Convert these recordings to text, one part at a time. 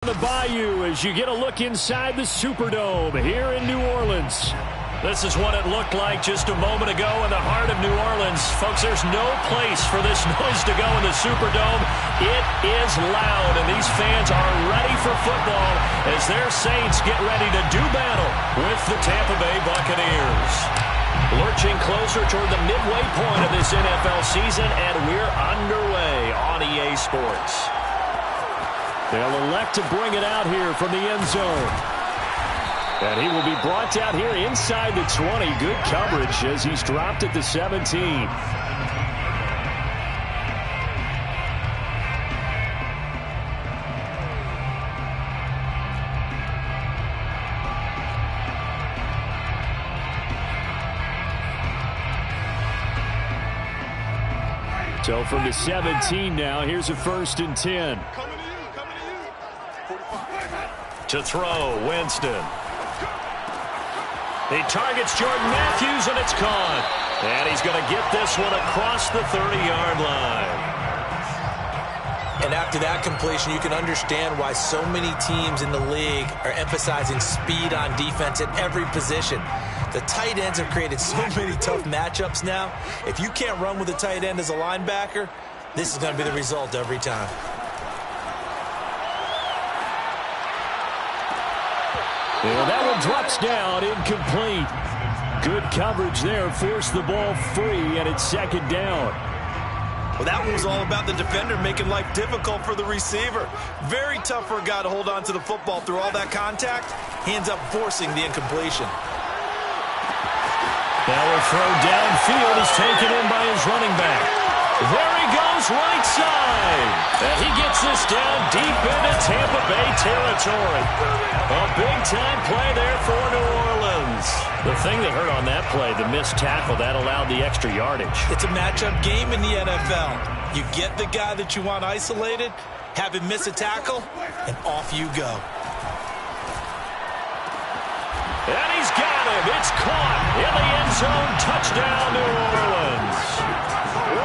The Bayou as you get a look inside the Superdome here in New Orleans. This is what it looked like just a moment ago in the heart of New Orleans. Folks, there's no place for this noise to go in the Superdome. It is loud, and these fans are ready for football as their Saints get ready to do battle with the Tampa Bay Buccaneers. Lurching closer toward the midway point of this NFL season, and we're underway on EA Sports. They'll elect to bring it out here from the end zone. And he will be brought down here inside the 20. Good coverage as he's dropped at the 17. So from the 17 now, here's a 1st and 10. To throw, Winston. He targets Jordan Matthews, and it's caught. And he's going to get this one across the 30-yard line. And after that completion, you can understand why so many teams in the league are emphasizing speed on defense at every position. The tight ends have created so many tough matchups now. If you can't run with a tight end as a linebacker, this is going to be the result every time. Well, that one drops down, incomplete. Good coverage there, forced the ball free, and it's 2nd down. Well, that one was all about the defender making life difficult for the receiver. Very tough for a guy to hold on to the football through all that contact. He ends up forcing the incompletion. Now a throw downfield is taken in by his running back. There he goes, right side. And he gets this down deep into Tampa Bay territory. A big-time play there for New Orleans. The thing that hurt on that play, the missed tackle, that allowed the extra yardage. It's a matchup game in the NFL. You get the guy that you want isolated, have him miss a tackle, and off you go. And he's got him. It's caught in the end zone. Touchdown, New Orleans.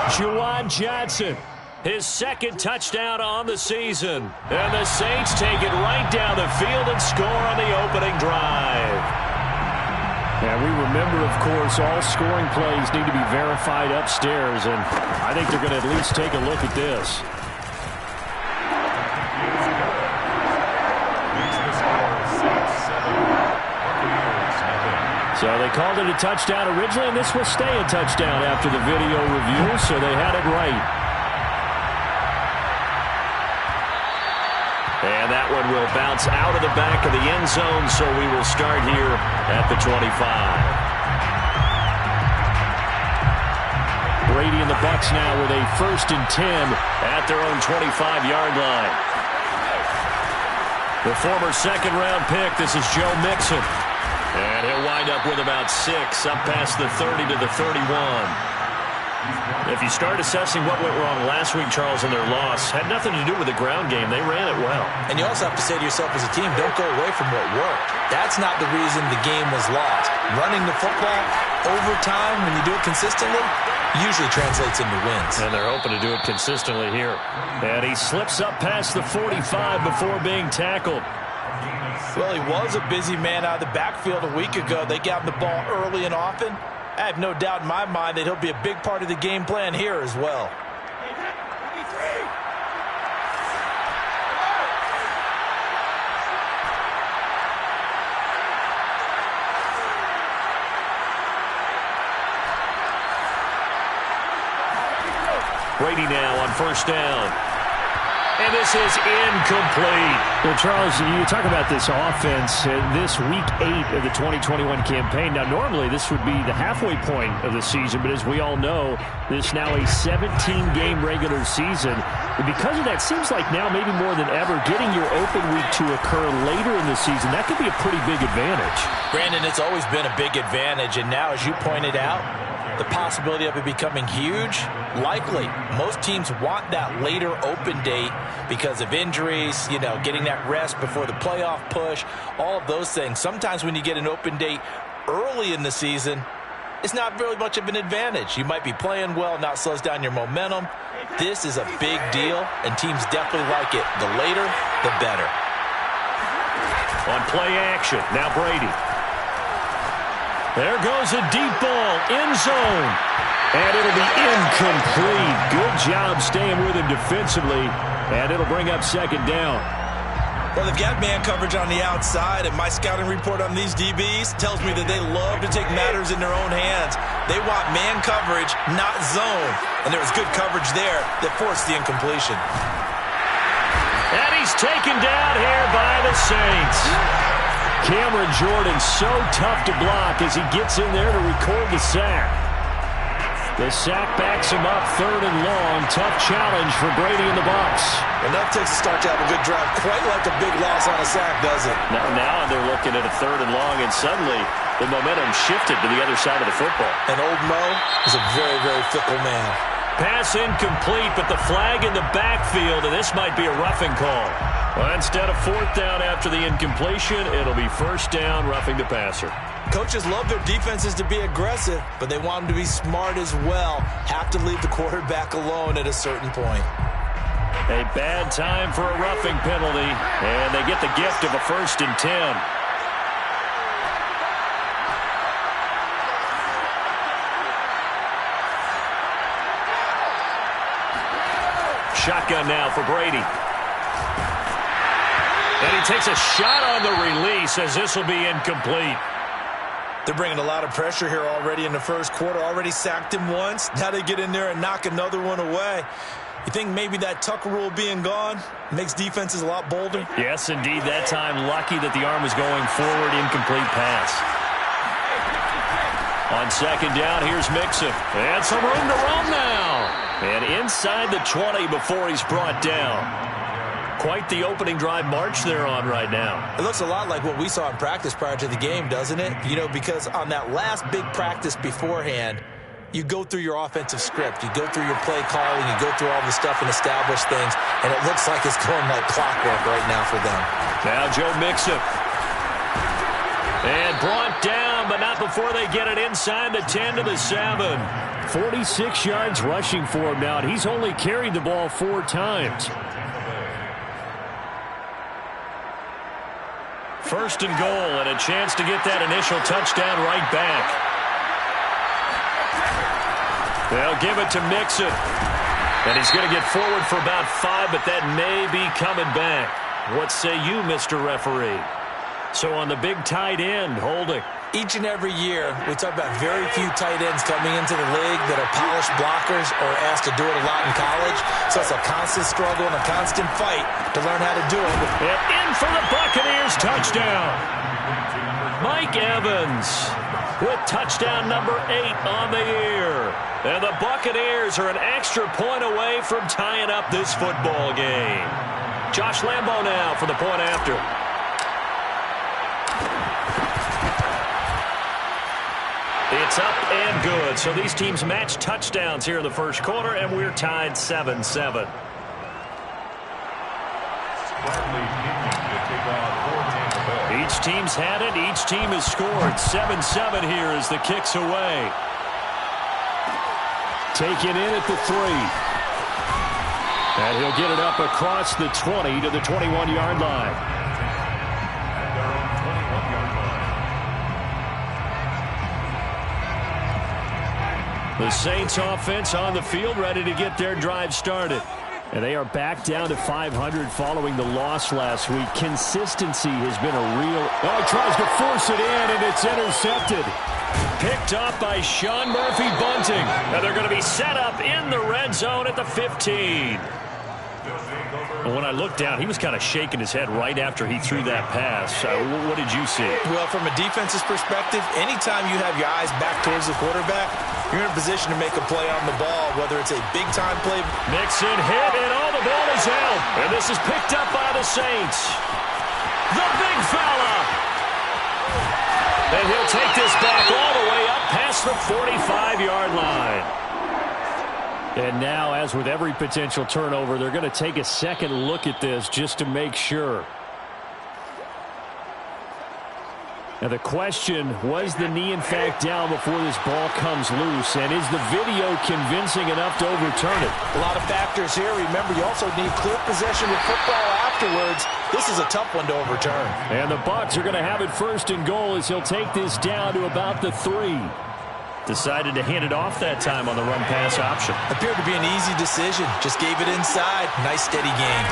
Juwan Johnson, his 2nd touchdown on the season. And the Saints take it right down the field and score on the opening drive. And we remember, of course, all scoring plays need to be verified upstairs. And I think they're going to at least take a look at this. So they called it a touchdown originally, and this will stay a touchdown after the video review, so they had it right. And that one will bounce out of the back of the end zone, so we will start here at the 25. Brady and the Bucs now with a 1st and 10 at their own 25-yard line. The former 2nd-round pick, this is Joe Mixon. And he'll wind up with about 6, up past the 30 to the 31. If you start assessing what went wrong last week, Charles, in their loss, had nothing to do with the ground game. They ran it well. And you also have to say to yourself as a team, don't go away from what worked. That's not the reason the game was lost. Running the football over time, when you do it consistently, usually translates into wins. And they're hoping to do it consistently here. And he slips up past the 45 before being tackled. Well, he was a busy man out of the backfield a week ago. They got him the ball early and often. I have no doubt in my mind that he'll be a big part of the game plan here as well. Brady now on 1st down. And this is incomplete. Well, Charles, you talk about this offense, this week 8 of the 2021 campaign. Now, normally this would be the halfway point of the season, but as we all know, this now a 17-game regular season. And because of that, seems like now maybe more than ever, getting your open week to occur later in the season, that could be a pretty big advantage. Brandon, it's always been a big advantage, and now, as you pointed out, the possibility of it becoming huge, likely. Most teams want that later open date because of injuries, you know, getting that rest before the playoff push, all of those things. Sometimes when you get an open date early in the season, it's not really much of an advantage. You might be playing well, now it slows down your momentum. This is a big deal, and teams definitely like it. The later, the better. On play action, now Brady. There goes a deep ball, end zone. And it'll be incomplete. Good job staying with him defensively. And it'll bring up second down. Well, they've got man coverage on the outside, and my scouting report on these DBs tells me that they love to take matters in their own hands. They want man coverage, not zone. And there was good coverage there that forced the incompletion. And he's taken down here by the Saints. Cameron Jordan so tough to block as he gets in there to record the sack. The sack backs him up, 3rd and long. Tough challenge for Brady and the Bucs. Enough takes a start to have a good drive. Quite like a big loss on a sack, does it? Now they're looking at a 3rd and long, and suddenly the momentum shifted to the other side of the football. And old Mo is a very, very fickle man. Pass incomplete, but the flag in the backfield, and this might be a roughing call. Well, instead of 4th down after the incompletion, it'll be 1st down, roughing the passer. Coaches love their defenses to be aggressive, but they want them to be smart as well. Have to leave the quarterback alone at a certain point. A bad time for a roughing penalty, and they get the gift of a 1st and 10. Shotgun now for Brady. And he takes a shot on the release as this will be incomplete. They're bringing a lot of pressure here already in the first quarter. Already sacked him once. Now they get in there and knock another one away. You think maybe that Tucker rule being gone makes defenses a lot bolder? Yes, indeed. That time, lucky that the arm was going forward. Incomplete pass. On 2nd down, here's Mixon. And some room to run now. And inside the 20 before he's brought down. Quite the opening drive march they're on right now. It looks a lot like what we saw in practice prior to the game, doesn't it? You know, because on that last big practice beforehand, you go through your offensive script. You go through your play calling. You go through all the stuff and establish things. And it looks like it's going like clockwork right now for them. Now Joe Mixon. And brought down, but not before they get it inside the 10 to the 7. 46 yards rushing for him now. He's only carried the ball 4 times. 1st and goal, and a chance to get that initial touchdown right back. They'll give it to Mixon. And he's going to get forward for about 5, but that may be coming back. What say you, Mr. Referee? So on the big tight end, holding. Each and every year, we talk about very few tight ends coming into the league that are polished blockers or asked to do it a lot in college. So it's a constant struggle and a constant fight to learn how to do it. And in for the Buccaneers, touchdown. Mike Evans with touchdown number 8 on the year. And the Buccaneers are an extra point away from tying up this football game. Josh Lambo now for the point after. It's up and good. So these teams match touchdowns here in the first quarter, and we're tied 7-7. Each team's had it. Each team has scored. 7-7 here as the kick's away. Taken in at the 3. And he'll get it up across the 20 to the 21-yard line. The Saints offense on the field, ready to get their drive started. And they are back down to 500 following the loss last week. Consistency has been a real... Oh, he tries to force it in, and it's intercepted. Picked up by Sean Murphy-Bunting. And they're going to be set up in the red zone at the 15. And when I looked down, he was kind of shaking his head right after he threw that pass. What did you see? Well, from a defense's perspective, anytime you have your eyes back towards the quarterback, you're in a position to make a play on the ball, whether it's a big-time play. Mixon hit, and all the ball is held. And this is picked up by the Saints. The big fella. And he'll take this back all the way up past the 45-yard line. And now, as with every potential turnover, they're going to take a second look at this just to make sure. Now the question, was the knee in fact down before this ball comes loose? And is the video convincing enough to overturn it? A lot of factors here. Remember, you also need clear possession of football afterwards, this is a tough one to overturn. And the Bucs are going to have it first and goal as he'll take this down to about the 3. Decided to hand it off that time on the run-pass option. Appeared to be an easy decision. Just gave it inside. Nice, steady game.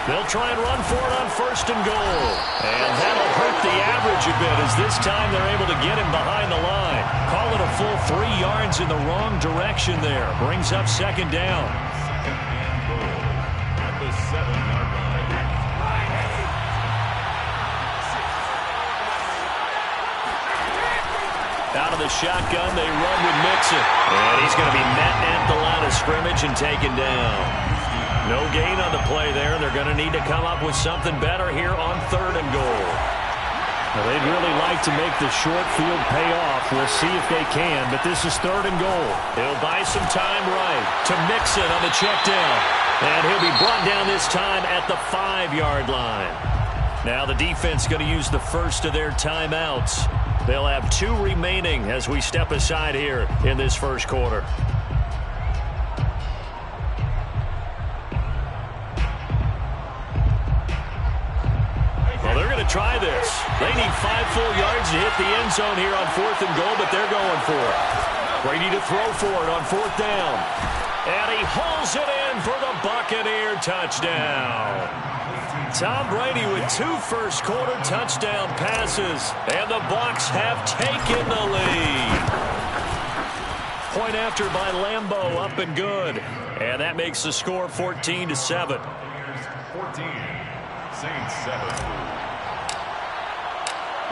They'll try and run for it on first and goal. And that'll hurt the average a bit as this time they're able to get him behind the line. Call it a full 3 yards in the wrong direction there. Brings up second down. At the 7-yard line. Out of the shotgun, they run with Mixon. And he's going to be met at the line of scrimmage and taken down. No gain on the play there. They're going to need to come up with something better here on third and goal. Well, they'd really like to make the short field pay off. We'll see if they can, but this is third and goal. He'll buy some time right to Mixon on the check down. And he'll be brought down this time at the 5-yard line. Now the defense going to use the first of their timeouts. They'll have 2 remaining as we step aside here in this first quarter. Well, they're going to try this. They need 5 full yards to hit the end zone here on fourth and goal, but they're going for it. Brady to throw for it on fourth down. And he hauls it in for the Buccaneer touchdown. Tom Brady with 2 first-quarter touchdown passes, and the Bucs have taken the lead. Point after by Lambeau, up and good. And that makes the score 14-7. 14, Saints 7.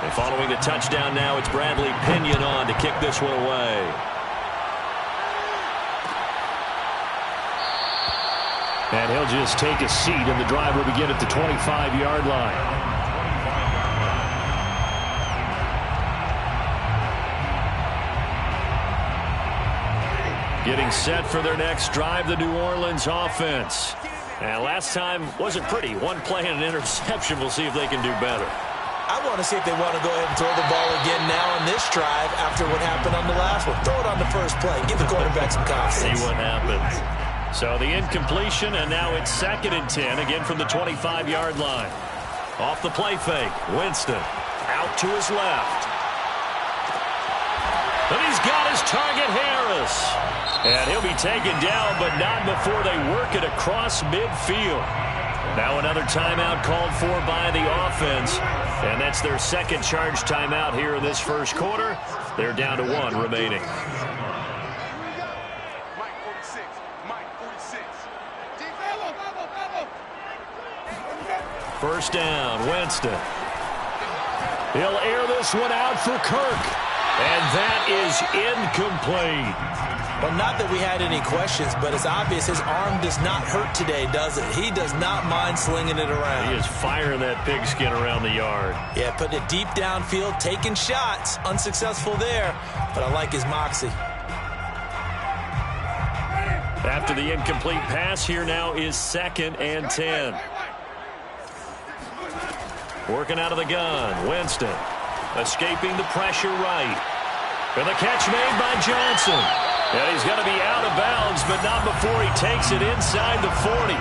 And following the touchdown now, it's Bradley Pinion on to kick this one away. And he'll just take a seat, and the drive will begin at the 25-yard line. Getting set for their next drive, the New Orleans offense. And last time wasn't pretty. 1 play and an interception. We'll see if they can do better. I want to see if they want to go ahead and throw the ball again now on this drive after what happened on the last one. Throw it on the first play. Give the quarterback some confidence. See what happens. So the incompletion, and now it's 2nd and 10, again from the 25-yard line. Off the play fake, Winston out to his left. And he's got his target, Harris. And he'll be taken down, but not before they work it across midfield. Now another timeout called for by the offense. And that's their second charge timeout here in this first quarter. They're down to 1 remaining. First down, Winston. He'll air this one out for Kirk. And that is incomplete. Well, not that we had any questions, but it's obvious his arm does not hurt today, does it? He does not mind slinging it around. He is firing that pigskin around the yard. Yeah, putting it deep downfield, taking shots. Unsuccessful there, but I like his moxie. After the incomplete pass, here now is 2nd and 10. Working out of the gun, Winston. Escaping the pressure right. And the catch made by Johnson. And he's going to be out of bounds, but not before he takes it inside the 40.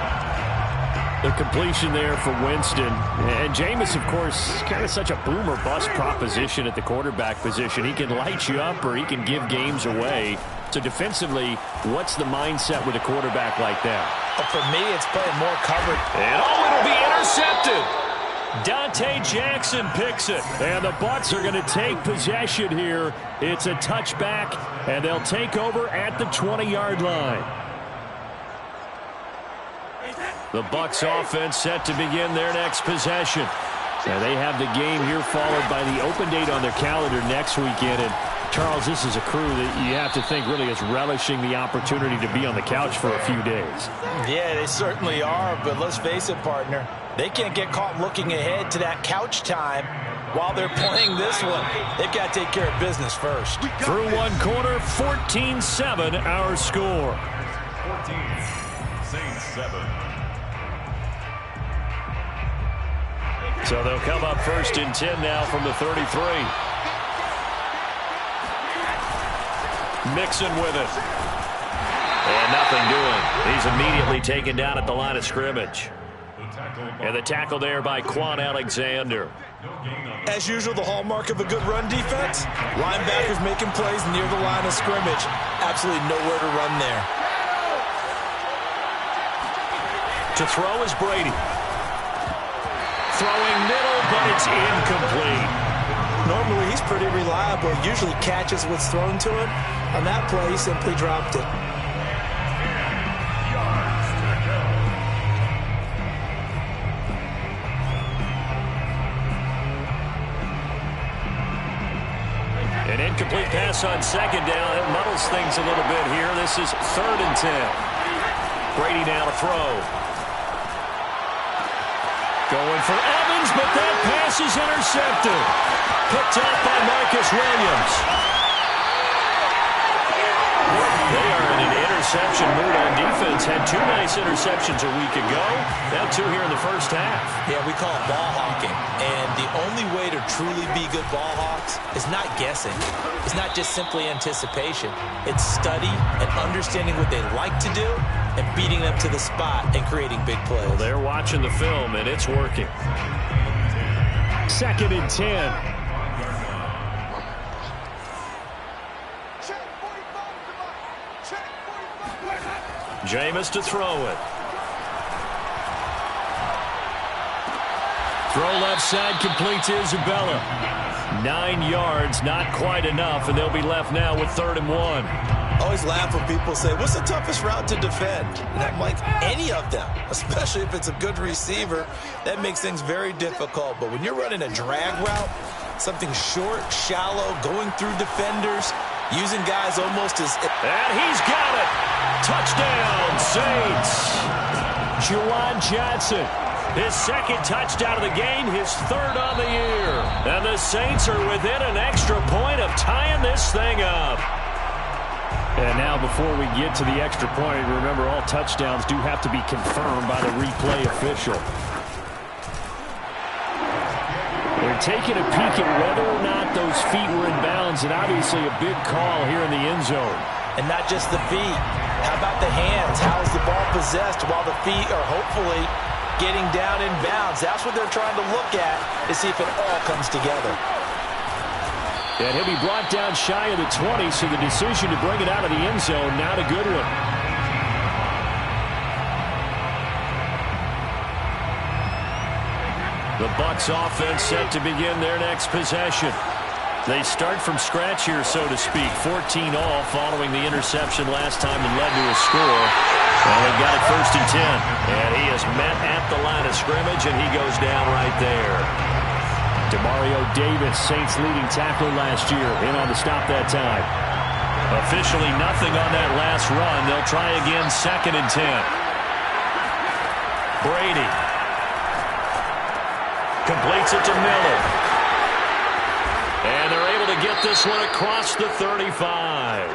The completion there for Winston. And Jameis, of course, is kind of such a boomer-bust proposition at the quarterback position. He can light you up or he can give games away. So defensively, what's the mindset with a quarterback like that? Well, for me, it's playing more covered. And it'll be intercepted. Dante Jackson picks it, and the Bucs are going to take possession here. It's a touchback, and they'll take over at the 20-yard line. The Bucs offense set to begin their next possession. And they have the game here followed by the open date on their calendar next weekend. And Charles, this is a crew that you have to think really is relishing the opportunity to be on the couch for a few days. Yeah, they certainly are, but let's face it, partner. They can't get caught looking ahead to that couch time while they're playing this one. They've got to take care of business first. Through 1 quarter, 14-7 our score. 14, Saints 7. So they'll come up 1st and 10 now from the 33. Mixon with it. And nothing doing. He's immediately taken down at the line of scrimmage. And the tackle there by Quan Alexander. As usual, the hallmark of a good run defense, linebackers making plays near the line of scrimmage. Absolutely nowhere to run there. To throw is Brady. Throwing middle, but it's incomplete. Normally, he's pretty reliable. Usually catches what's thrown to him. On that play, he simply dropped it. An incomplete pass on second down. It muddles things a little bit here. This is 3rd and 10. Brady now to throw. Going for Evans, but that pass is intercepted. Picked up by Marcus Williams. They are in an interception mood on defense. Had 2 nice interceptions a week ago. Now 2 here in the first half. Yeah, we call it ball hawking. And the only way to truly be good ball hawks is not guessing. It's not just simply anticipation. It's study and understanding what they like to do and beating them to the spot and creating big plays. Well, they're watching the film, and it's working. 2nd and 10. Jameis to throw it. Throw left side, complete to Isabella. 9 yards, not quite enough, and they'll be left now with 3rd and 1. I always laugh when people say, what's the toughest route to defend? And I'm like, any of them, especially if it's a good receiver. That makes things very difficult. But when you're running a drag route, something short, shallow, going through defenders, using guys almost as... And he's got it! Touchdown, Saints! Juwan Johnson, his 2nd touchdown of the game, his 3rd on the year. And the Saints are within an extra point of tying this thing up. And now before we get to the extra point, remember all touchdowns do have to be confirmed by the replay official. They're taking a peek at whether or not those feet were in bounds, and obviously a big call here in the end zone. And not just the feet. How about the hands? How is the ball possessed while the feet are hopefully getting down in bounds? That's what they're trying to look at to see if it all comes together. And he'll be brought down shy of the 20, so the decision to bring it out of the end zone, not a good one. The Bucs offense set to begin their next possession. They start from scratch here, so to speak. 14 all following the interception last time and led to a score. And they've got it 1st and 10. And he is met at the line of scrimmage, and he goes down right there. Demario Davis, Saints leading tackler last year, in on the stop that time. Officially nothing on that last run. They'll try again 2nd and 10. Brady completes it to Miller. And they're able to get this one across the 35.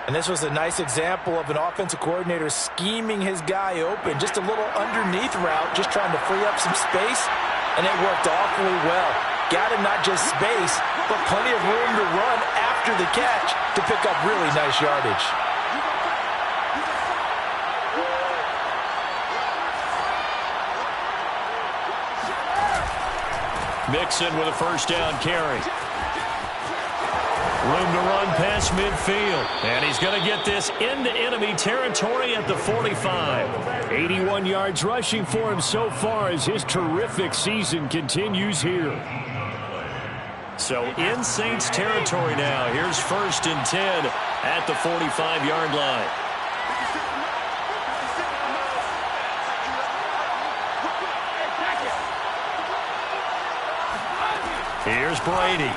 And this was a nice example of an offensive coordinator scheming his guy open. Just a little underneath route, just trying to free up some space. And it worked awfully well. Got him not just space, but plenty of room to run after the catch to pick up really nice yardage. Mixon with a 1st down carry. Room to run past midfield. And he's going to get this into enemy territory at the 45. 81 yards rushing for him so far as his terrific season continues here. So in Saints territory now. Here's 1st and 10 at the 45-yard line. Here's Brady.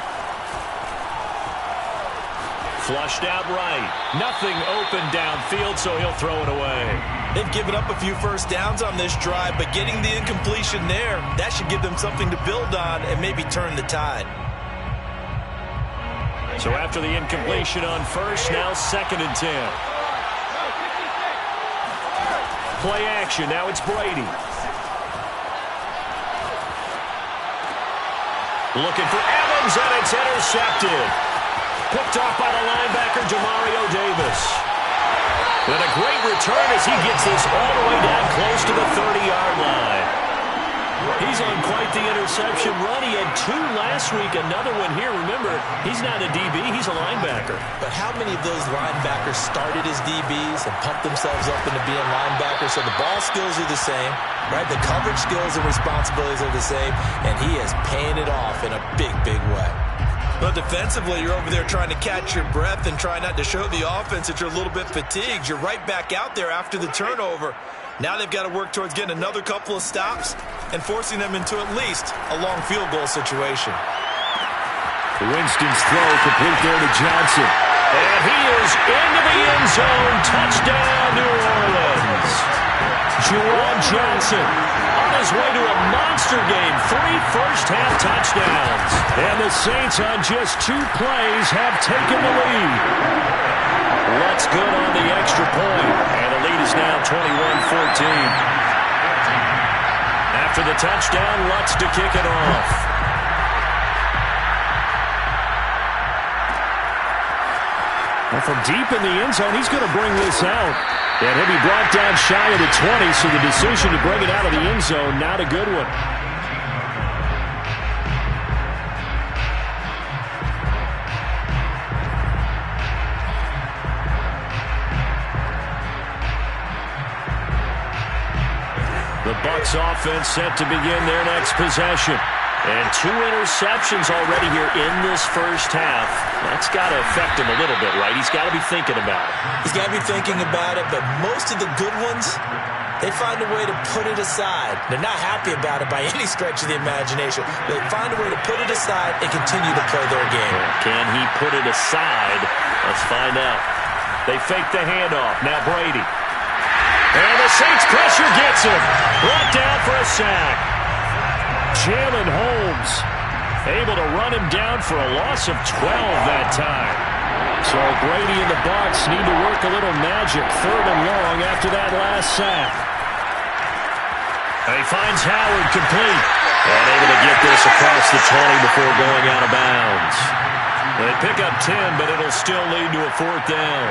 Flushed out right. Nothing open downfield, so he'll throw it away. They've given up a few 1st downs on this drive, but getting the incompletion there, that should give them something to build on and maybe turn the tide. So after the incompletion on 1st, now 2nd and 10. Play action. Now it's Brady. Looking for Evans, and it's intercepted. Picked off by the linebacker, Demario Davis. And a great return as he gets this all the way down close to the 30-yard line. He's on quite the interception run. He had 2 last week, another one here. Remember, he's not a DB, he's a linebacker. But how many of those linebackers started as DBs and pumped themselves up into being linebackers? So the ball skills are the same, right? The coverage skills and responsibilities are the same, and he is paying it off in a big, big way. But defensively, you're over there trying to catch your breath and try not to show the offense that you're a little bit fatigued. You're right back out there after the turnover. Now they've got to work towards getting another couple of stops and forcing them into at least a long field goal situation. Winston's throw complete there to Johnson. And he is into the end zone. Touchdown, New Orleans. Juwan Johnson on his way to a monster game. 3 first-half touchdowns. And the Saints on just 2 plays have taken the lead. Lutz good on the extra point. And the lead is now 21-14. After the touchdown, Lutz to kick it off. Well, from deep in the end zone, he's going to bring this out. And he'll be brought down shy of the 20, so the decision to bring it out of the end zone, not a good one. The Bucs offense set to begin their next possession. And 2 interceptions already here in this first half. That's got to affect him a little bit, right? He's got to be thinking about it. He's got to be thinking about it, but most of the good ones, they find a way to put it aside. They're not happy about it by any stretch of the imagination. They find a way to put it aside and continue to play their game. Can he put it aside? Let's find out. They fake the handoff. Now Brady. And the Saints pressure gets him. Brought down for a sack. Jalen Holmes able to run him down for a loss of 12 that time. So Brady and the Bucs need to work a little magic 3rd and long after that last sack. And he finds Howard complete. And able to get this across the 20 before going out of bounds. They pick up 10, but it'll still lead to a 4th down.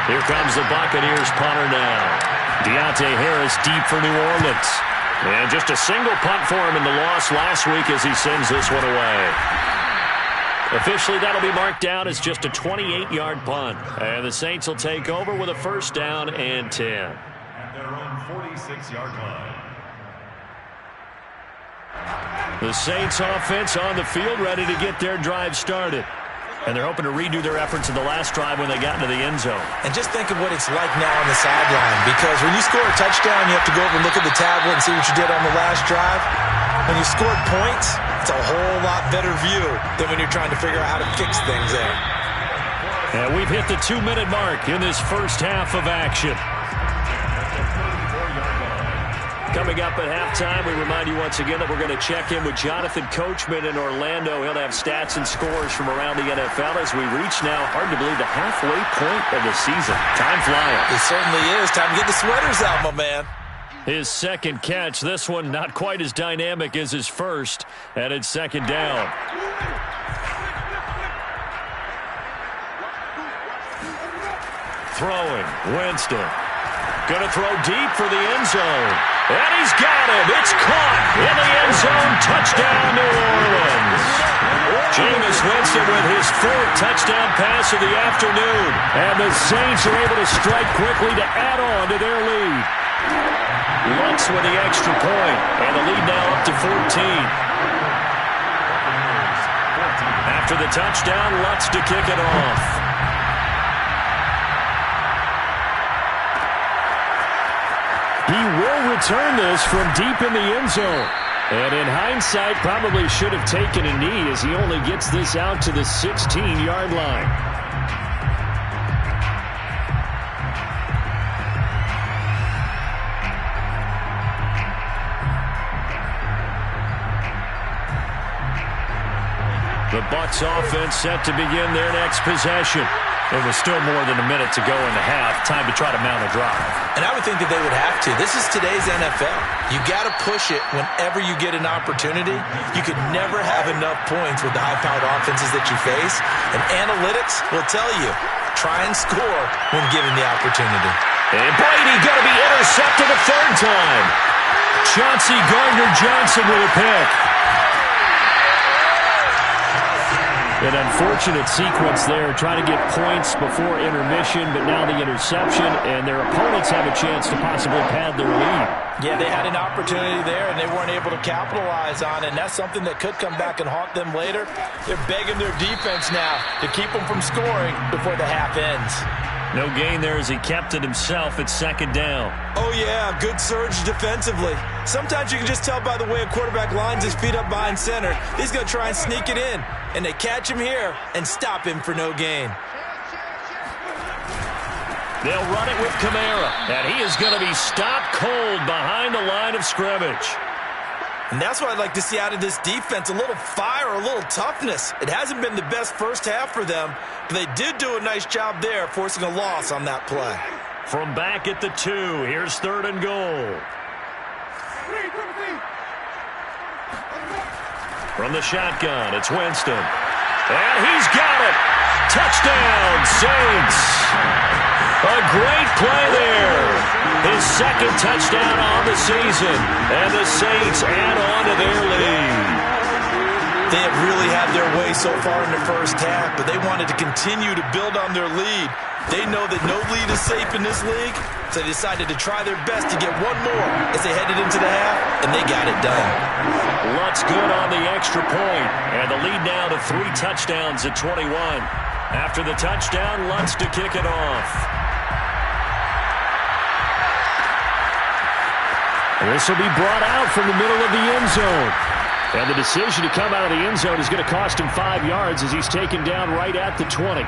Here comes the Buccaneers punter now. Deontay Harris deep for New Orleans. And just a single punt for him in the loss last week as he sends this one away. Officially, that'll be marked down as just a 28-yard punt. And the Saints will take over with a 1st down and 10. At their own 46-yard line. The Saints offense on the field ready to get their drive started. And they're hoping to redo their efforts in the last drive when they got into the end zone. And just think of what it's like now on the sideline, because when you score a touchdown, you have to go over and look at the tablet and see what you did on the last drive. When you scored points, it's a whole lot better view than when you're trying to figure out how to fix things there. And we've hit the 2-minute mark in this first half of action. Coming up at halftime, we remind you once again that we're going to check in with Jonathan Coachman in Orlando. He'll have stats and scores from around the NFL as we reach now, hard to believe, the halfway point of the season. Time flying. It certainly is. Time to get the sweaters out, my man. His second catch, this one not quite as dynamic as his first, and it's 2nd down. Throwing, Winston. Going to throw deep for the end zone. And he's got him. It's caught in the end zone. Touchdown, New Orleans. Jameis Winston with his 4th touchdown pass of the afternoon. And the Saints are able to strike quickly to add on to their lead. Lutz with the extra point. And the lead now up to 14. After the touchdown, Lutz to kick it off. He will return this from deep in the end zone. And in hindsight, probably should have taken a knee as he only gets this out to the 16-yard line. The Bucs offense set to begin their next possession. There was still more than a minute to go in the half. Time to try to mount a drive. And I would think that they would have to. This is today's NFL. You got to push it whenever you get an opportunity. You could never have enough points with the high-powered offenses that you face. And analytics will tell you, try and score when given the opportunity. And Brady going to be intercepted a third time. Chauncey Gardner-Johnson with a pick. An unfortunate sequence there, trying to get points before intermission, but now the interception, and their opponents have a chance to possibly pad their lead. Yeah, they had an opportunity there, and they weren't able to capitalize on it, and that's something that could come back and haunt them later. They're begging their defense now to keep them from scoring before the half ends. No gain there as he kept it himself at second down. Oh, yeah, good surge defensively. Sometimes you can just tell by the way a quarterback lines his feet up behind center. He's going to try and sneak it in, and they catch him here and stop him for no gain. They'll run it with Kamara, and he is going to be stopped cold behind the line of scrimmage. And that's what I'd like to see out of this defense, a little fire, a little toughness. It hasn't been the best first half for them, but they did do a nice job there, forcing a loss on that play. From back at the 2, here's 3rd and goal. From the shotgun, it's Winston. And he's got it. Touchdown, Saints. A great play there. His second touchdown on the season. And the Saints add on to their lead. They have really had their way so far in the first half, but they wanted to continue to build on their lead. They know that no lead is safe in this league, so they decided to try their best to get one more as they headed into the half, and they got it done. Lutz good on the extra point, and the lead now to 3 touchdowns at 21. After the touchdown, Lutz to kick it off. This will be brought out from the middle of the end zone. And the decision to come out of the end zone is going to cost him 5 yards as he's taken down right at the 20.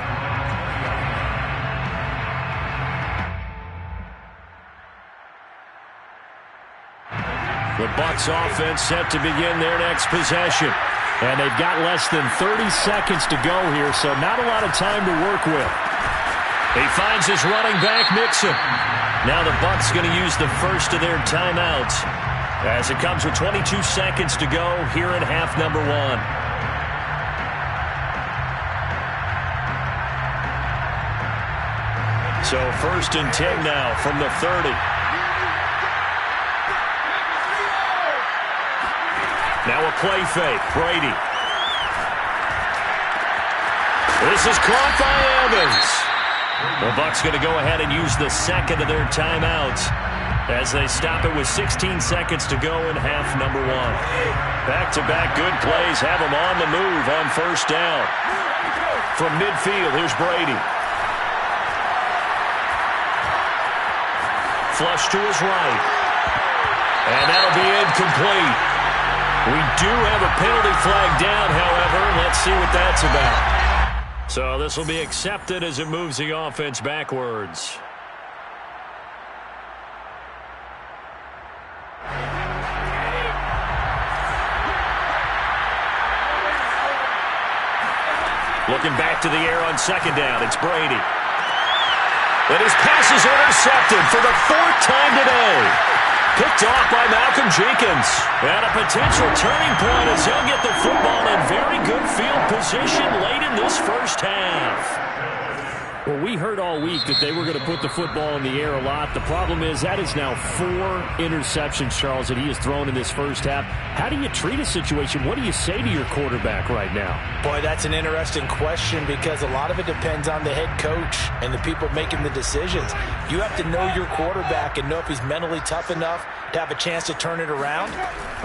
The Bucs offense set to begin their next possession. And they've got less than 30 seconds to go here, so not a lot of time to work with. He finds his running back, Mixon. Now the Bucs going to use the first of their timeouts as it comes with 22 seconds to go here in half number 1. So 1st and 10 now from the 30. Now a play fake, Brady. This is caught by Evans. The Bucs going to go ahead and use the second of their timeouts as they stop it with 16 seconds to go in half number 1. Back-to-back good plays have them on the move on 1st down. From midfield, here's Brady. Flush to his right. And that'll be incomplete. We do have a penalty flag down, however. Let's see what that's about. So this will be accepted as it moves the offense backwards. Looking back to the air on 2nd down, it's Brady. And his pass is intercepted for the 4th time today. Picked off by Malcolm Jenkins. And a potential turning point as he'll get the football in very good field position late in this first half. Well, we heard all week that they were going to put the football in the air a lot. The problem is that is now 4 interceptions, Charles, that he has thrown in this first half. How do you treat a situation? What do you say to your quarterback right now? Boy, that's an interesting question because a lot of it depends on the head coach and the people making the decisions. You have to know your quarterback and know if he's mentally tough enough to have a chance to turn it around,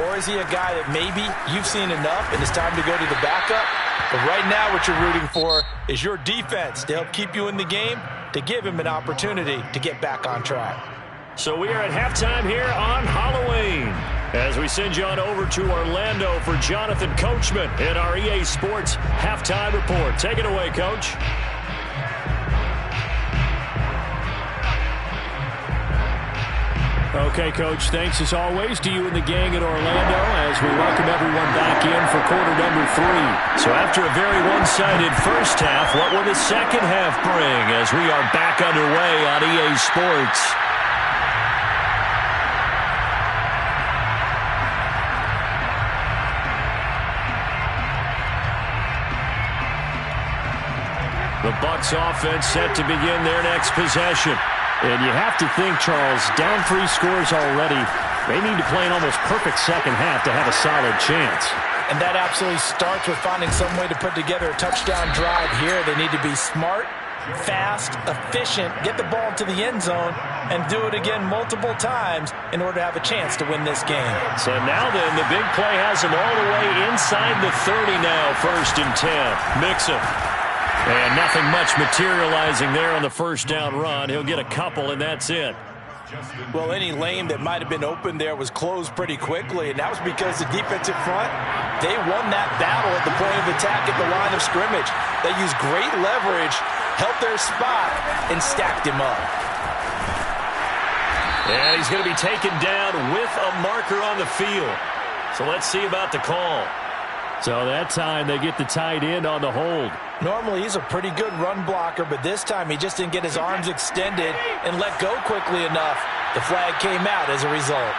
or is he a guy that maybe you've seen enough and it's time to go to the backup? But right now what you're rooting for is your defense to help keep you in the game, to give him an opportunity to get back on track. So we are at halftime here on Halloween as we send you on over to Orlando for Jonathan Coachman in our EA Sports Halftime Report. Take it away, Coach. Okay, Coach, thanks as always to you and the gang in Orlando as we welcome everyone back in for quarter number 3. So after a very one-sided first half, what will the second half bring as we are back underway on EA Sports? The Bucs offense set to begin their next possession. And you have to think, Charles, down 3 scores already. They need to play an almost perfect second half to have a solid chance. And that absolutely starts with finding some way to put together a touchdown drive here. They need to be smart, fast, efficient, get the ball to the end zone, and do it again multiple times in order to have a chance to win this game. So now then, the big play has them all the way inside the 30 now, 1st and 10. Mixon. And nothing much materializing there on the first down run. He'll get a couple, and that's it. Well, any lane that might have been open there was closed pretty quickly, and that was because the defensive front, they won that battle at the point of attack at the line of scrimmage. They used great leverage, held their spot, and stacked him up. And he's going to be taken down with a marker on the field. So let's see about the call. So that time they get the tight end on the hold. Normally he's a pretty good run blocker, but this time he just didn't get his arms extended and let go quickly enough. The flag came out as a result.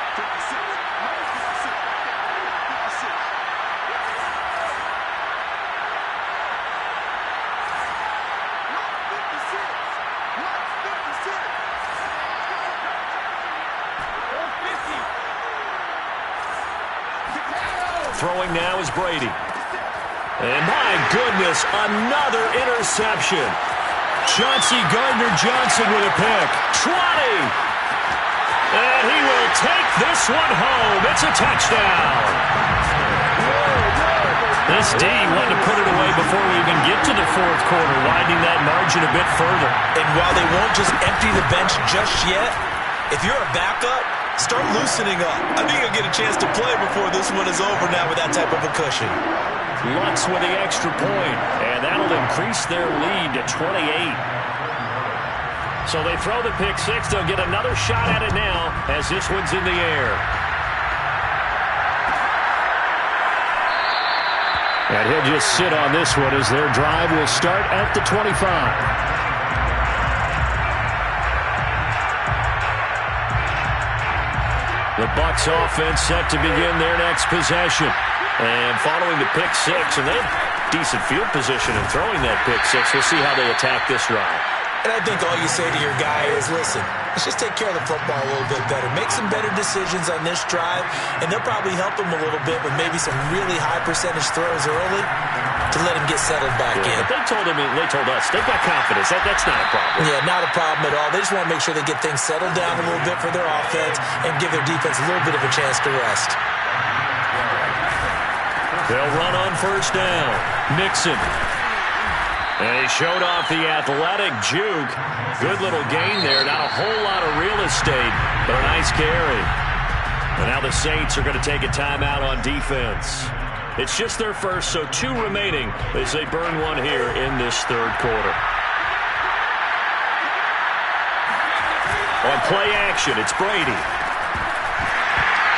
Throwing now is Brady. And my goodness, another interception. Chauncey Gardner-Johnson with a pick. 20! And he will take this one home. It's a touchdown. This D wanted to put it away before we even get to the 4th quarter, widening that margin a bit further. And while they won't just empty the bench just yet, if you're a backup, start loosening up. I think you'll get a chance to play before this one is over now with that type of a cushion. Lutz with the extra point, and that'll increase their lead to 28. So they throw the pick 6. They'll get another shot at it now as this one's in the air. And he'll just sit on this one as their drive will start at the 25. The Bucs offense set to begin their next possession. And following the pick 6, and they have decent field position in throwing that pick 6. We'll see how they attack this drive. And I think all you say to your guy is, listen, let's just take care of the football a little bit better. Make some better decisions on this drive, and they'll probably help him a little bit with maybe some really high percentage throws early to let him get settled back in. But they told us, they've got confidence. That's not a problem. Yeah, not a problem at all. They just want to make sure they get things settled down a little bit for their offense and give their defense a little bit of a chance to rest. They'll run on first down. Mixon. And he showed off the athletic juke. Good little gain there. Not a whole lot of real estate, but a nice carry. And now the Saints are going to take a timeout on defense. It's just their first, so 2 remaining as they burn one here in this 3rd quarter. On play action, it's Brady.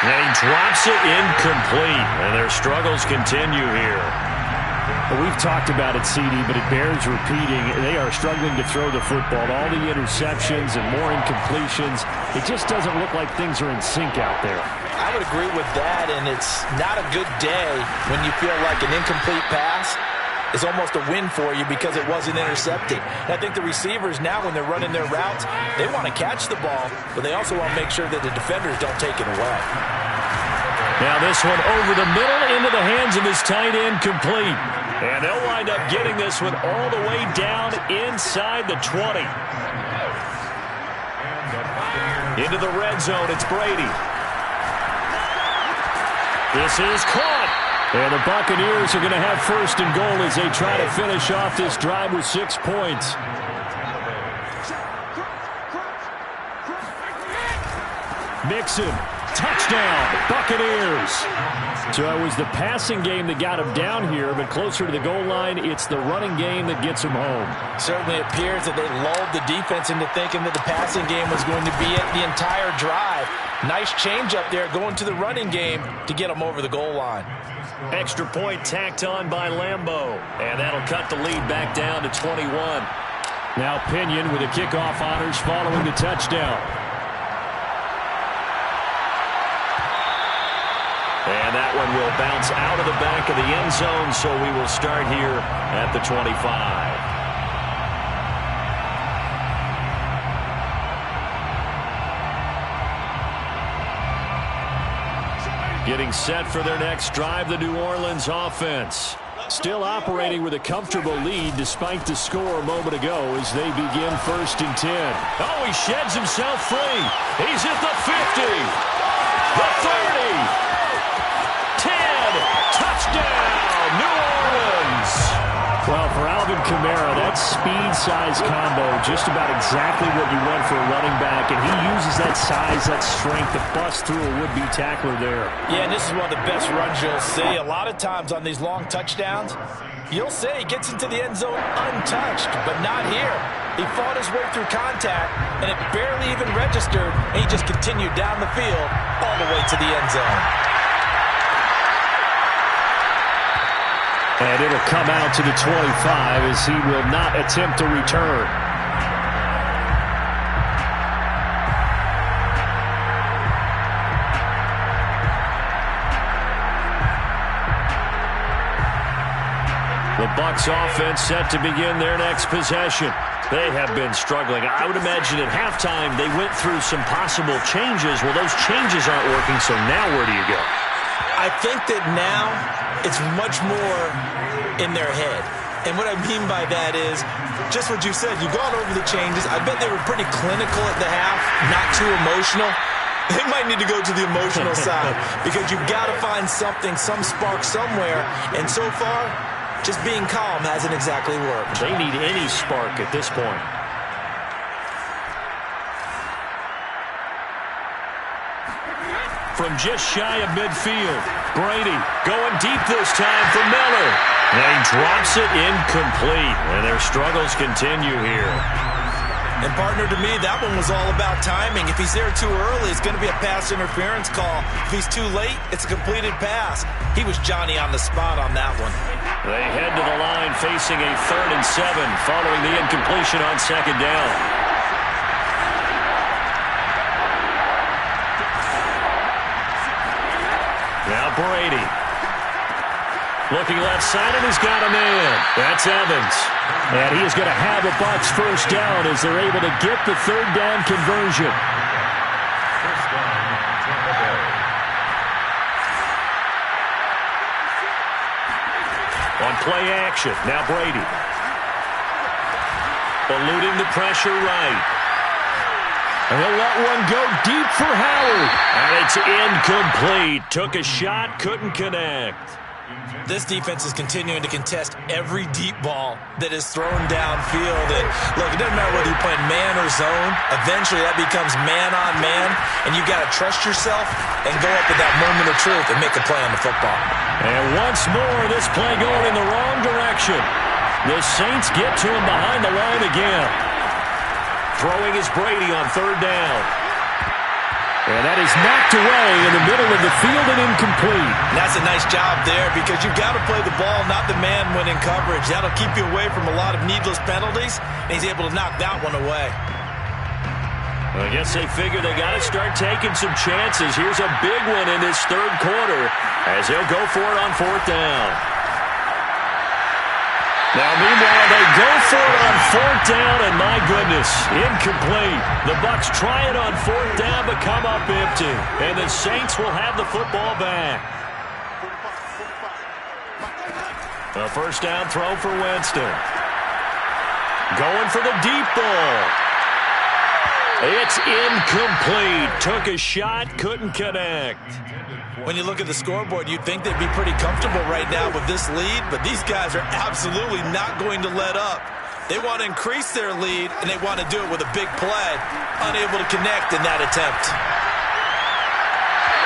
And he drops it incomplete, and their struggles continue here. Well, we've talked about it, CD, but it bears repeating. They are struggling to throw the football. All the interceptions and more incompletions. It just doesn't look like things are in sync out there. I would agree with that, and it's not a good day when you feel like an incomplete pass is almost a win for you because it wasn't intercepted. And I think the receivers now, when they're running their routes, they want to catch the ball, but they also want to make sure that the defenders don't take it away. Now this one over the middle into the hands of his tight end, complete. And they'll wind up getting this one all the way down inside the 20. Into the red zone, it's Brady. This is caught. And the Buccaneers are going to have first and goal as they try to finish off this drive with 6 points. Mixon, touchdown, Buccaneers. So it was the passing game that got him down here, but closer to the goal line, it's the running game that gets him home. Certainly appears that they lulled the defense into thinking that the passing game was going to be it the entire drive. Nice change up there going to the running game to get them over the goal line. Extra point tacked on by Lambeau. And that'll cut the lead back down to 21. Now Pinion with the kickoff honors following the touchdown. And that one will bounce out of the back of the end zone, so we will start here at the 25. Getting set for their next drive, the New Orleans offense. Still operating with a comfortable lead despite the score a moment ago as they begin 1st and 10. Oh, he sheds himself free. He's at the 50, the 30, 10, touchdown, New Orleans. Well, for Alvin Kamara, that speed-size combo, just about exactly what you want for a running back, and he uses that size, that strength to bust through a would-be tackler there. Yeah, and this is one of the best runs you'll see. A lot of times on these long touchdowns, you'll see he gets into the end zone untouched, but not here. He fought his way through contact, and it barely even registered, and he just continued down the field all the way to the end zone. And it'll come out to the 25 as he will not attempt to return. The Bucs offense set to begin their next possession. They have been struggling. I would imagine at halftime they went through some possible changes. Well, those changes aren't working, so now where do you go? I think that now it's much more in their head. And what I mean by that is just what you said. You've gone over the changes. I bet they were pretty clinical at the half, not too emotional. They might need to go to the emotional side because you've got to find something, some spark somewhere. And so far, just being calm hasn't exactly worked. They need any spark at this point. From just shy of midfield, Brady going deep this time for Miller. And he drops it incomplete. And their struggles continue here. And partner, to me, that one was all about timing. If he's there too early, it's going to be a pass interference call. If he's too late, it's a completed pass. He was Johnny on the spot on that one. They head to the line facing a 3rd and 7 following the incompletion on 2nd down. Now Brady. Looking left side, and he's got a man. That's Evans. And he is going to have a Bucs 1st down as they're able to get the 3rd down conversion. On play action, now Brady. Eluding the pressure right. And he'll let one go deep for Howard. And it's incomplete. Took a shot, couldn't connect. This defense is continuing to contest every deep ball that is thrown downfield. And look, it doesn't matter whether you're playing man or zone. Eventually that becomes man on man. And you got to trust yourself and go up at that moment of truth and make a play on the football. And once more, this play going in the wrong direction. The Saints get to him behind the line again. Throwing is Brady on 3rd down. And that is knocked away in the middle of the field and incomplete. And that's a nice job there because you've got to play the ball, not the man when in coverage. That'll keep you away from a lot of needless penalties, and he's able to knock that one away. I guess they figure they got to start taking some chances. Here's a big one in this 3rd quarter as they'll go for it on 4th down. Now, meanwhile, they go for it on 4th down, and my goodness, incomplete. The Bucs try it on 4th down, but come up empty. And the Saints will have the football back. A 1st down throw for Winston. Going for the deep ball. It's incomplete. Took a shot, couldn't connect. When you look at the scoreboard, you'd think they'd be pretty comfortable right now with this lead, but these guys are absolutely not going to let up. They want to increase their lead, and they want to do it with a big play. Unable to connect in that attempt.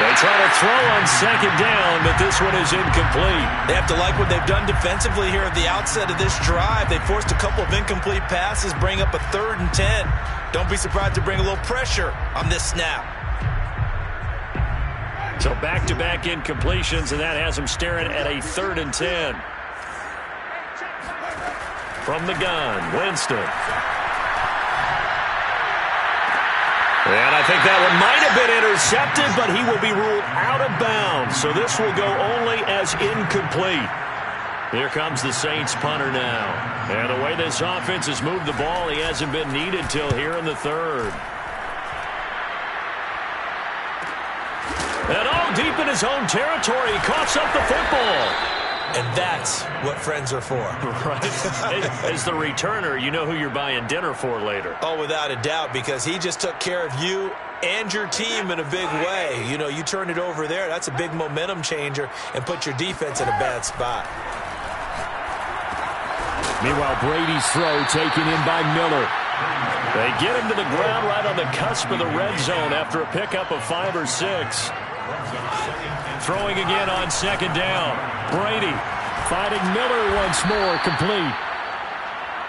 They try to throw on 2nd down, but this one is incomplete. They have to like what they've done defensively here at the outset of this drive. They forced a couple of incomplete passes, bring up a 3rd and 10. Don't be surprised to bring a little pressure on this snap. So back-to-back incompletions, and that has them staring at a 3rd and 10. From the gun, Winston. And I think that one might have been intercepted, but he will be ruled out of bounds. So this will go only as incomplete. Here comes the Saints punter now. And the way this offense has moved the ball, he hasn't been needed till here in the 3rd. And all deep in his own territory, he coughs up the football. And that's what friends are for. Right. As the returner, you know who you're buying dinner for later. Oh, without a doubt, because he just took care of you and your team in a big way. You know, you turn it over there, that's a big momentum changer, and put your defense in a bad spot. Meanwhile, Brady's throw taken in by Miller. They get him to the ground right on the cusp of the red zone after a pickup of 5 or 6. Throwing again on second down. Brady finding Miller once more, complete.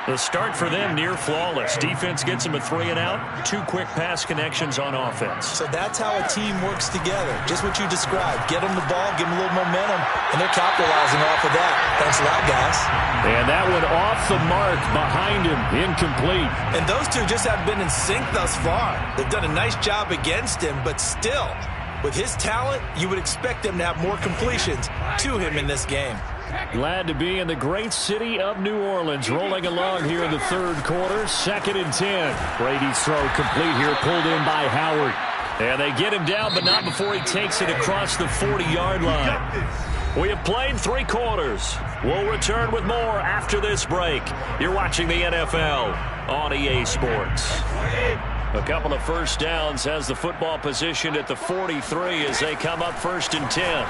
The start for them near flawless. Defense gets them a 3 and out. 2 quick pass connections on offense. So that's how a team works together. Just what you described. Get them the ball, give them a little momentum, and they're capitalizing off of that. Thanks a lot, guys. And that one off the mark behind him. Incomplete. And those two just have been in sync thus far. They've done a nice job against him, but still, with his talent, you would expect them to have more completions to him in this game. Glad to be in the great city of New Orleans. Rolling along here in the third quarter. 2nd and 10. Brady's throw complete here, pulled in by Howard. And they get him down, but not before he takes it across the 40-yard line. We have played 3 quarters. We'll return with more after this break. You're watching the NFL on EA Sports. A couple of first downs, has the football position at the 43 as they come up 1st and 10.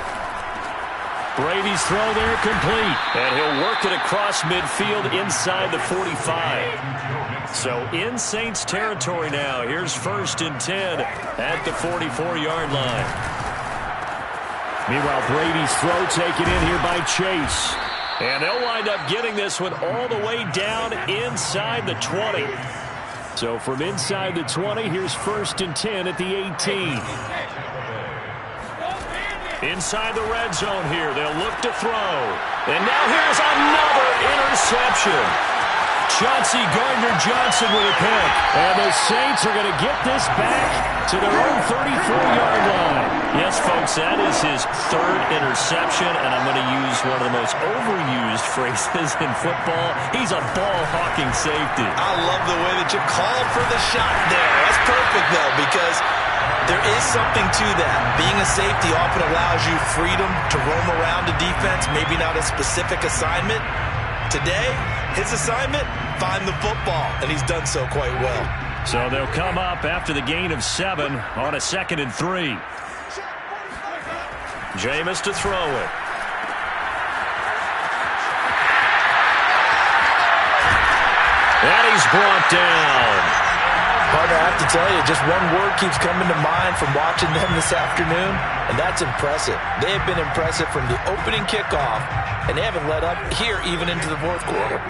Brady's throw there complete. And he'll work it across midfield inside the 45. So in Saints territory now. Here's 1st and 10 at the 44-yard line. Meanwhile, Brady's throw taken in here by Chase. And they'll wind up getting this one all the way down inside the 20. So from inside the 20, here's 1st and 10 at the 18. Inside the red zone here, they'll look to throw. And now here's another interception. Chauncey Gardner-Johnson with a pick. And the Saints are going to get this back to their own 34-yard line. Yes, folks, that is his 3rd interception, and I'm going to use one of the most overused phrases in football. He's a ball-hawking safety. I love the way that you called for the shot there. That's perfect, though, because there is something to that. Being a safety often allows you freedom to roam around a defense, maybe not a specific assignment. Today, his assignment, find the football, and he's done so quite well. So they'll come up after the gain of 7 on a 2nd and 3. Jameis to throw it. And he's brought down. Partner, I have to tell you, just one word keeps coming to mind from watching them this afternoon, and that's impressive. They have been impressive from the opening kickoff, and they haven't let up here even into the 4th quarter.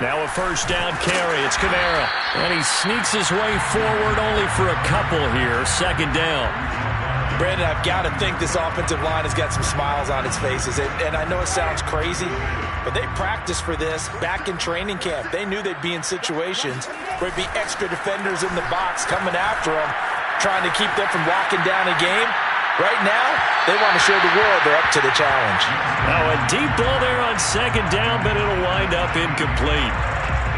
Now a first down carry. It's Kamara. And he sneaks his way forward only for a couple here. 2nd down. Brandon, I've got to think this offensive line has got some smiles on its faces. And I know it sounds crazy, but they practiced for this back in training camp. They knew they'd be in situations where there'd be extra defenders in the box coming after them, trying to keep them from locking down a game. Right now, they want to show the world they're up to the challenge. Now a deep ball there on 2nd down, but it'll wind up incomplete.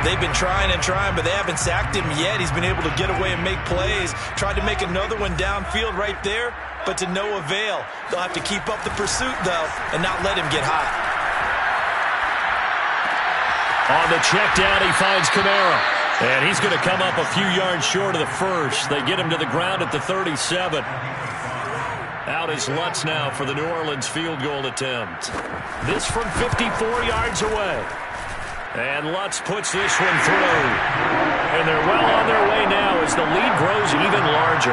They've been trying and trying, but they haven't sacked him yet. He's been able to get away and make plays. Tried to make another one downfield right there, but to no avail. They'll have to keep up the pursuit, though, and not let him get hot. On the check down, he finds Kamara. And he's going to come up a few yards short of the first. They get him to the ground at the 37. Out is Lutz now for the New Orleans field goal attempt. This from 54 yards away. And Lutz puts this one through. And they're well on their way now as the lead grows even larger.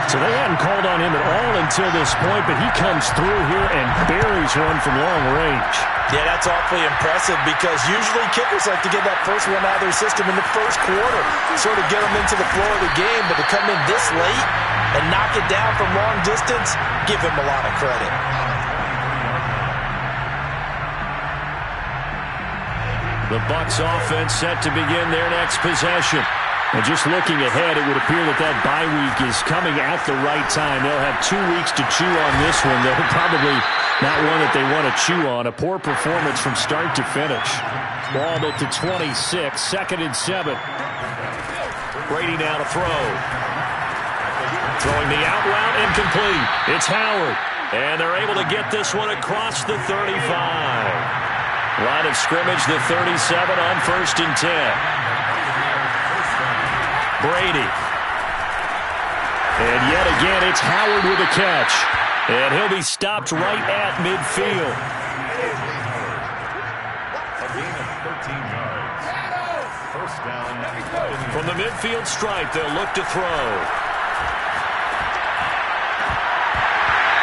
So they hadn't called on him at all until this point, but he comes through here and buries one from long range. Yeah, that's awfully impressive because usually kickers like to get that first one out of their system in the first quarter, sort of get them into the flow of the game, but to come in this late and knock it down from long distance, give him a lot of credit. The Bucs offense set to begin their next possession. And just looking ahead, it would appear that bye week is coming at the right time. They'll have 2 weeks to chew on this one. They'll probably not one that they want to chew on. A poor performance from start to finish. Ball at the 26, 2nd and 7. Brady now to throw. Throwing the out route, incomplete. It's Howard. And they're able to get this one across the 35. Line of scrimmage, the 37 on 1st and 10. Brady. And yet again, it's Howard with a catch. And he'll be stopped right at midfield. A gain of 13 yards. First down. From the midfield stripe, they'll look to throw.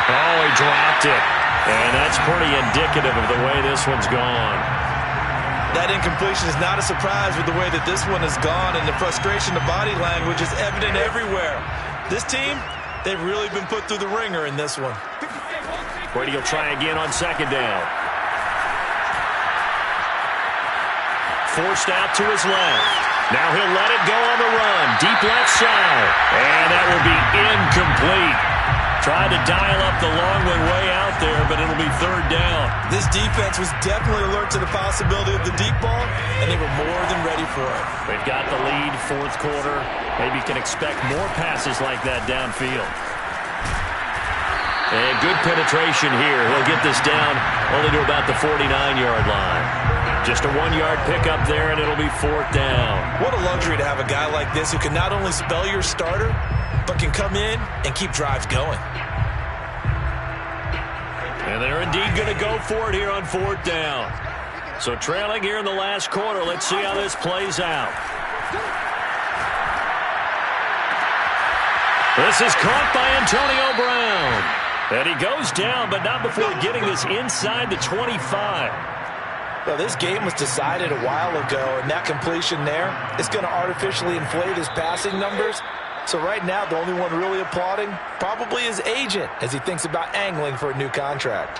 Oh, he dropped it. And that's pretty indicative of the way this one's gone. That incompletion is not a surprise with the way that this one has gone, and the frustration, the body language is evident everywhere. This team, they've really been put through the ringer in this one. Brady will try again on 2nd down. Forced out to his left. Now he'll let it go on the run. Deep left side. And that will be incomplete. Tried to dial up the long one way out there, but it'll be 3rd down. This defense was definitely alert to the possibility of the deep ball, and they were more than ready for it. They've got the lead, 4th quarter. Maybe you can expect more passes like that downfield. And good penetration here. He'll get this down only to about the 49-yard line. Just a 1-yard pickup there, and it'll be 4th down. What a luxury to have a guy like this who can not only spell your starter, but can come in and keep drives going. And they're indeed going to go for it here on 4th down. So trailing here in the last quarter. Let's see how this plays out. This is caught by Antonio Brown. And he goes down, but not before getting this inside the 25. Well, this game was decided a while ago, and that completion there is going to artificially inflate his passing numbers. So right now, the only one really applauding probably his agent as he thinks about angling for a new contract.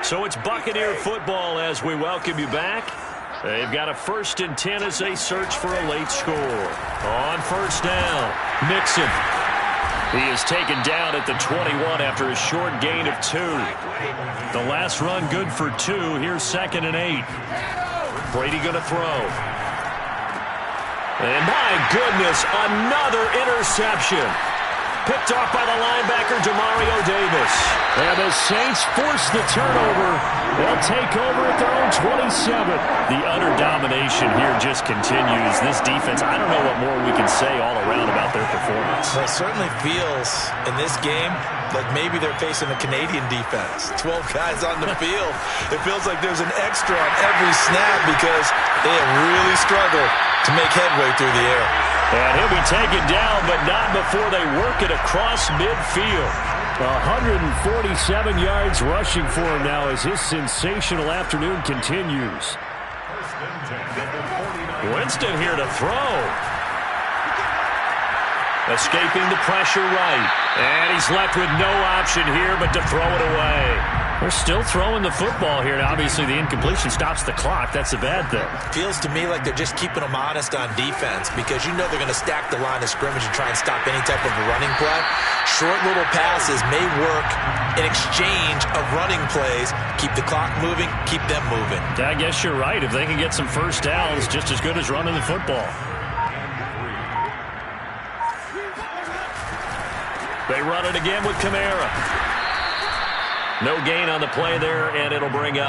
So it's Buccaneer football as we welcome you back. They've got a 1st and 10 as they search for a late score. On 1st down, Mixon. He is taken down at the 21 after a short gain of 2. The last run good for 2. Here's 2nd and 8. Brady going to throw. And my goodness, another interception. Picked off by the linebacker, Demario Davis. And the Saints force the turnover. They'll take over at their own 27. The utter domination here just continues. This defense, I don't know what more we can say all around about their performance. Well, it certainly feels in this game like maybe they're facing a Canadian defense. 12 guys on the field. It feels like there's an extra on every snap because they have really struggled to make headway through the air. And he'll be taken down, but not before they work it across midfield. 147 yards rushing for him now as his sensational afternoon continues. Winston here to throw. Escaping the pressure right. And he's left with no option here but to throw it away. They're still throwing the football here. Now, obviously, the incompletion stops the clock. That's a bad thing. Feels to me like they're just keeping them honest on defense because you know they're going to stack the line of scrimmage and try and stop any type of a running play. Short little passes may work in exchange of running plays. Keep the clock moving, keep them moving. I guess you're right. If they can get some first downs, just as good as running the football. They run it again with Kamara. No gain on the play there, and it'll bring up